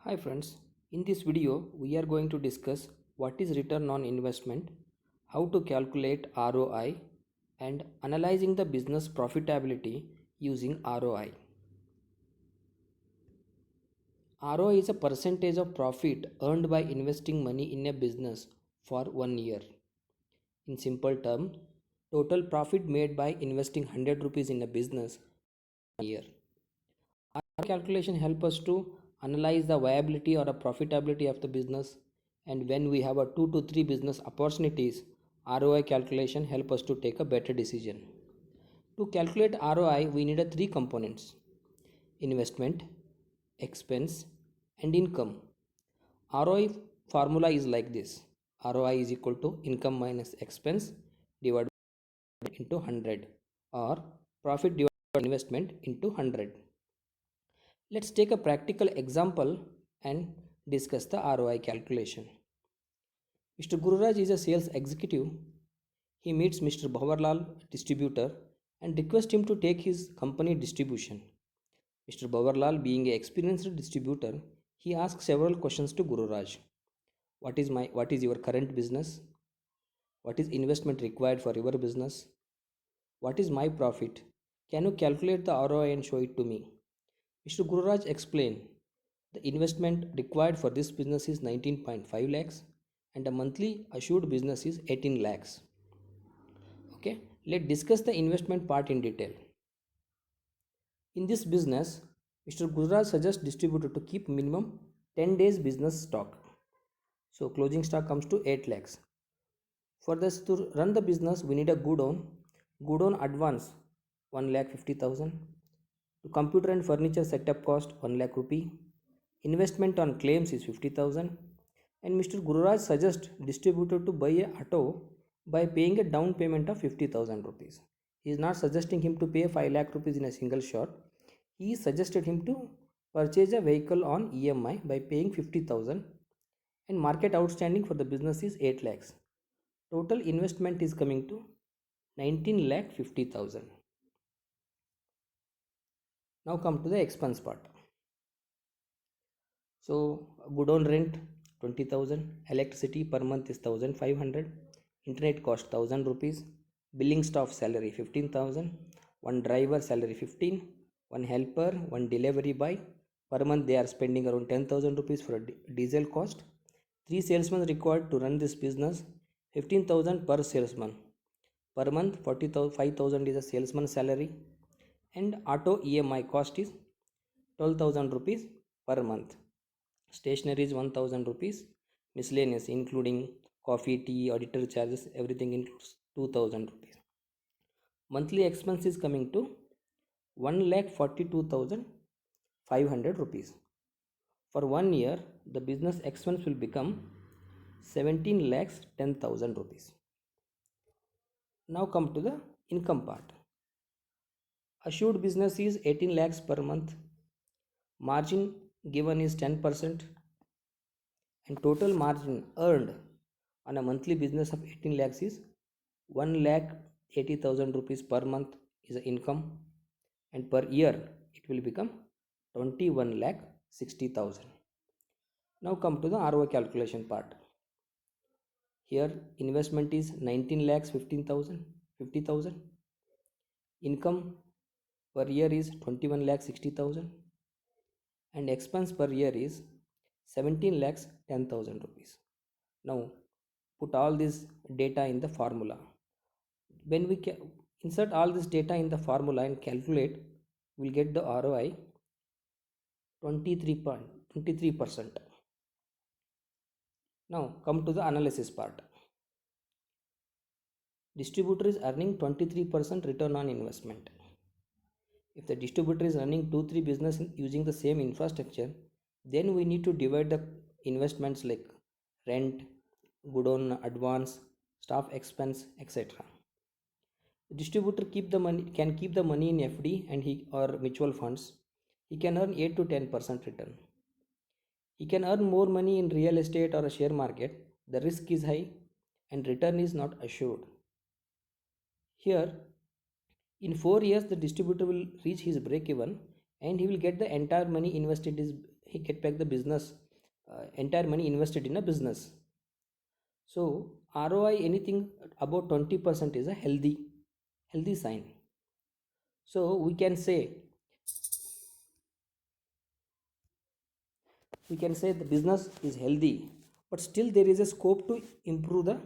Hi friends, in this video we are going to discuss what is return on investment, how to calculate ROI and analyzing the business profitability using ROI. ROI is a percentage of profit earned by investing money in a business for 1 year. In simple terms, total profit made by investing 100 rupees in a business a year. Our calculation help us to analyze the viability or the profitability of the business, and when we have a 2 to 3 business opportunities, ROI calculation help us to take a better decision. To calculate ROI, we need a three components: investment, expense and income. ROI formula is like this: ROI is equal to income minus expense divided into 100, or profit divided by investment into 100. Let's take a practical example and discuss the ROI calculation. Mr. Gururaj is a sales executive. He meets Mr. Bhavarlal, distributor, and requests him to take his company distribution. Mr. Bhavarlal, being an experienced distributor, he asks several questions to Gururaj. What is your current business? What is investment required for your business? What is my profit? Can you calculate the ROI and show it to me? Mr. Gururaj explained, the investment required for this business is 19.5 lakhs and the monthly assured business is 18 lakhs. Okay, let's discuss the investment part in detail. In this business, Mr. Gururaj suggests distributor to keep minimum 10 days business stock. So closing stock comes to 8 lakhs. For this to run the business, we need a good on advance 1 lakh 50,000. To computer and furniture setup cost 1 lakh rupee. Investment on claims is 50,000. And Mr. Gururaj suggests distributor to buy a auto by paying a down payment of 50,000 rupees. He is not suggesting him to pay 5 lakh rupees in a single shot. He suggested him to purchase a vehicle on EMI by paying 50,000, and market outstanding for the business is 8 lakhs. Total investment is coming to 19 lakh 50,000. Now come to the expense part. So good on rent 20,000, electricity per month is 1,500, internet cost 1,000 rupees, billing staff salary 15,000, one driver salary 15, one helper, one delivery boy. Per month they are spending around 10,000 rupees for diesel cost. 3 salesmen required to run this business, 15,000 per salesman. Per month 45,000 is a salesman salary, and auto EMI cost is 12,000 rupees per month. Stationery is 1,000 rupees. Miscellaneous including coffee, tea, auditor charges, everything includes 2,000 rupees. Monthly expense is coming to 1,42,500 rupees. For 1 year, the business expense will become 17 lakhs 10,000 rupees. Now come to the income part. Assured business is 18 lakhs per month. Margin given is 10%, and total margin earned on a monthly business of 18 lakhs is 1 lakh 80,000 rupees per month is the income, and per year it will become 21 lakh 60,000. Now come to the ROI calculation part. Here investment is 19 lakhs 50,000. Income per year is 21 lakh 60,000, and expense per year is 17 lakhs 10,000 rupees. Now put all this data in the formula. When we insert all this data in the formula and calculate, we'll get the ROI 23%. Now come to the analysis part. Distributor is earning 23% return on investment. If the distributor is running 2-3 business using the same infrastructure, then we need to divide the investments like rent, good on advance, staff expense, etc. The distributor can keep the money in FD and or mutual funds. He can earn 8 to 10% return. He can earn more money in real estate or a share market. The risk is high and return is not assured. Here, in 4 years, the distributor will reach his break even and he will get the entire money invested in he get back the business entire money invested in a business. So ROI anything about 20% is a healthy sign. So we can say the business is healthy, but still there is a scope to improve the